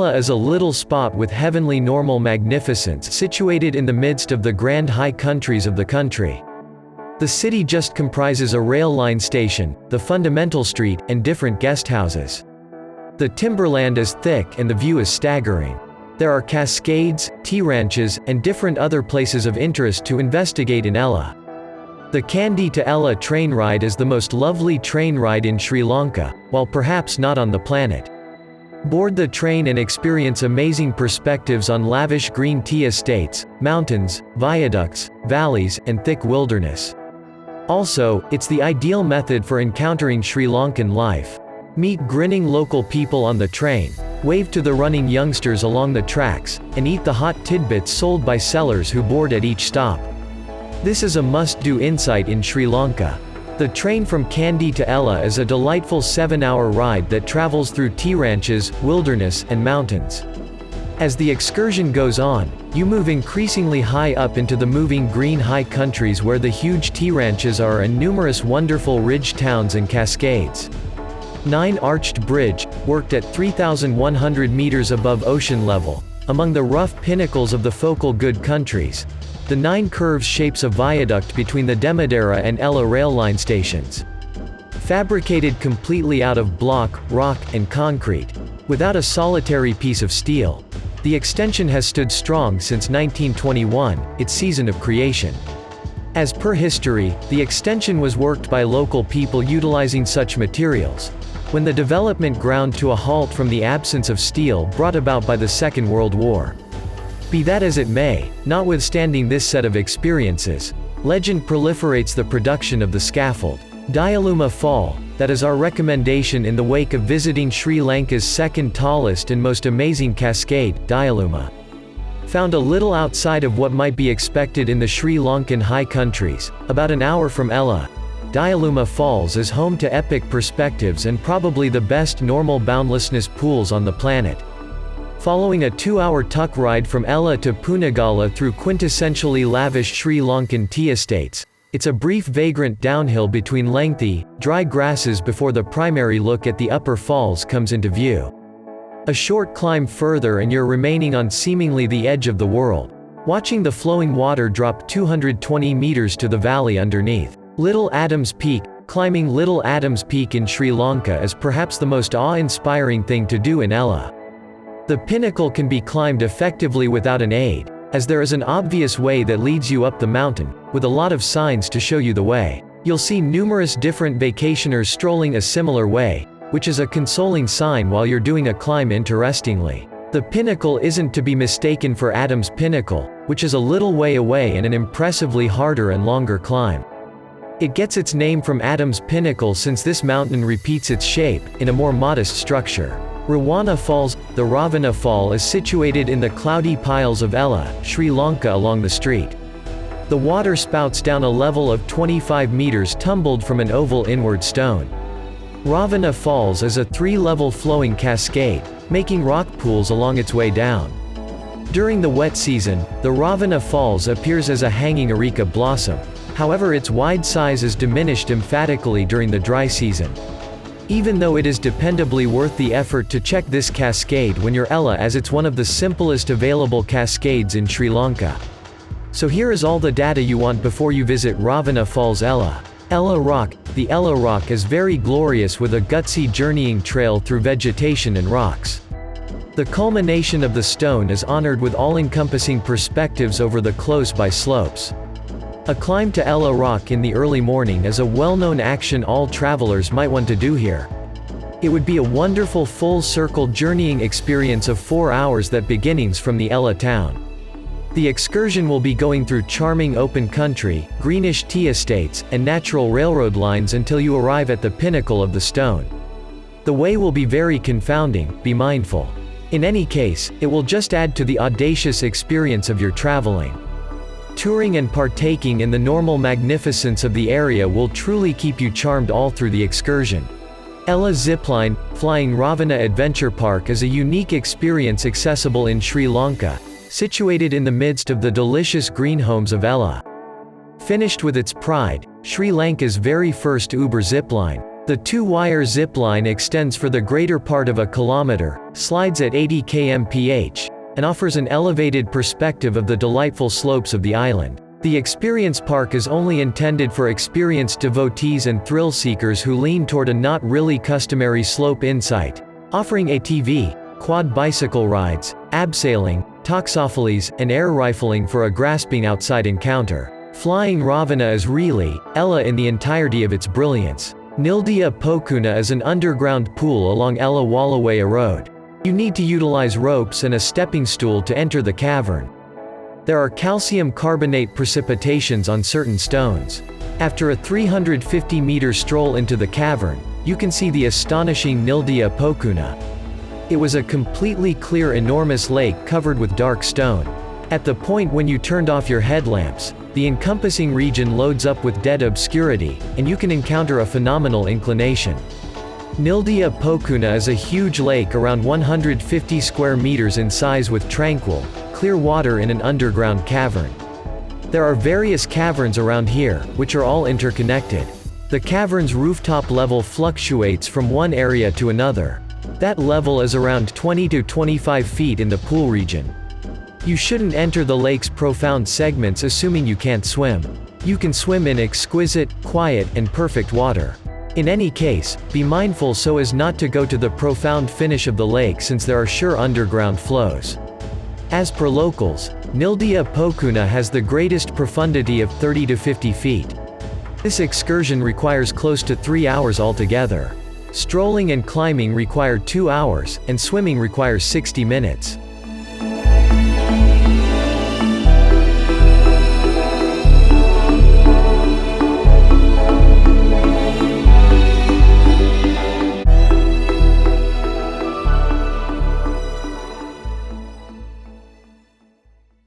Ella is a little spot with heavenly normal magnificence situated in the midst of the grand high countries of the country. The city just comprises a rail line station, the fundamental street, and different guest houses. The timberland is thick and the view is staggering. There are cascades, tea ranches, and different other places of interest to investigate in Ella. The Kandy to Ella train ride is the most lovely train ride in Sri Lanka, while perhaps not on the planet. Board the train and experience amazing perspectives on lavish green tea estates, mountains, viaducts, valleys, and thick wilderness. Also, it's the ideal method for encountering Sri Lankan life. Meet grinning local people on the train, wave to the running youngsters along the tracks, and eat the hot tidbits sold by sellers who board at each stop. This is a must-do insight in Sri Lanka. The train from Kandy to Ella is a delightful 7-hour ride that travels through tea ranches, wilderness, and mountains. As the excursion goes on, you move increasingly high up into the moving green high countries where the huge tea ranches are and numerous wonderful ridge towns and cascades. 9 arched bridge, worked at 3,100 meters above ocean level, among the rough pinnacles of the focal good countries. The 9 curves shapes a viaduct between the Demodara and Ella rail line stations. Fabricated completely out of block, rock, and concrete, without a solitary piece of steel. The extension has stood strong since 1921, its season of creation. As per history, the extension was worked by local people utilizing such materials, when the development ground to a halt from the absence of steel brought about by the Second World War. Be that as it may, notwithstanding this set of experiences, legend proliferates the production of the scaffold. Dialuma Fall, that is our recommendation in the wake of visiting Sri Lanka's second tallest and most amazing cascade, Dialuma. Found a little outside of what might be expected in the Sri Lankan high countries, about an hour from Ella, Dialuma Falls is home to epic perspectives and probably the best normal boundlessness pools on the planet. Following a 2-hour tuck ride from Ella to Punagala through quintessentially lavish Sri Lankan tea estates, it's a brief vagrant downhill between lengthy, dry grasses before the primary look at the upper falls comes into view. A short climb further and you're remaining on seemingly the edge of the world, watching the flowing water drop 220 meters to the valley underneath. Little Adams Peak. Climbing Little Adams Peak in Sri Lanka is perhaps the most awe-inspiring thing to do in Ella. The pinnacle can be climbed effectively without an aid, as there is an obvious way that leads you up the mountain, with a lot of signs to show you the way. You'll see numerous different vacationers strolling a similar way, which is a consoling sign while you're doing a climb. Interestingly, the pinnacle isn't to be mistaken for Adams Pinnacle, which is a little way away and an impressively harder and longer climb. It gets its name from Adams Pinnacle since this mountain repeats its shape, in a more modest structure. Rawana Falls. The Ravana Fall is situated in the cloudy piles of Ella, Sri Lanka along the street. The water spouts down a level of 25 meters tumbled from an oval inward stone. Ravana Falls is a 3-level flowing cascade, making rock pools along its way down. During the wet season, the Ravana Falls appears as a hanging areca blossom. However, its wide size is diminished emphatically during the dry season. Even though it is dependably worth the effort to check this cascade when you're Ella, as it's one of the simplest available cascades in Sri Lanka. So here is all the data you want before you visit Ravana Falls. Ella Rock. The Ella Rock is very glorious with a gutsy journeying trail through vegetation and rocks. The culmination of the stone is honored with all-encompassing perspectives over the close-by slopes. A climb to Ella Rock in the early morning is a well-known action all travelers might want to do here. It would be a wonderful full-circle journeying experience of 4 hours that begins from the Ella town. The excursion will be going through charming open country, greenish tea estates, and natural railroad lines until you arrive at the pinnacle of the stone. The way will be very confounding, be mindful. In any case, it will just add to the audacious experience of your traveling. Touring and partaking in the normal magnificence of the area will truly keep you charmed all through the excursion. Ella Zipline. Flying Ravana Adventure Park is a unique experience accessible in Sri Lanka, situated in the midst of the delicious green homes of Ella. Finished with its pride, Sri Lanka's very first Uber zipline, The 2-wire zip line extends for the greater part of a kilometer, slides at 80 km/h, and offers an elevated perspective of the delightful slopes of the island. The experience park is only intended for experienced devotees and thrill seekers who lean toward a not really customary slope insight, offering ATV, quad bicycle rides, abseiling, toxophiles, and air rifling for a grasping outside encounter. Flying Ravana is really, Ella in the entirety of its brilliance. Nildia Pokuna is an underground pool along Ella Wallawaya Road. You need to utilize ropes and a stepping stool to enter the cavern. There are calcium carbonate precipitations on certain stones. After a 350-meter stroll into the cavern, you can see the astonishing Nildia Pokuna. It was a completely clear enormous lake covered with dark stone. At the point when you turned off your headlamps, the encompassing region loads up with dead obscurity, and you can encounter a phenomenal inclination. Nildia Pokuna is a huge lake around 150 square meters in size with tranquil, clear water in an underground cavern. There are various caverns around here, which are all interconnected. The cavern's rooftop level fluctuates from one area to another. That level is around 20 to 25 feet in the pool region. You shouldn't enter the lake's profound segments assuming you can't swim. You can swim in exquisite, quiet, and perfect water. In any case, be mindful so as not to go to the profound finish of the lake since there are sure underground flows. As per locals, Nildia Pokuna has the greatest profundity of 30 to 50 feet. This excursion requires close to 3 hours altogether. Strolling and climbing require 2 hours, and swimming requires 60 minutes.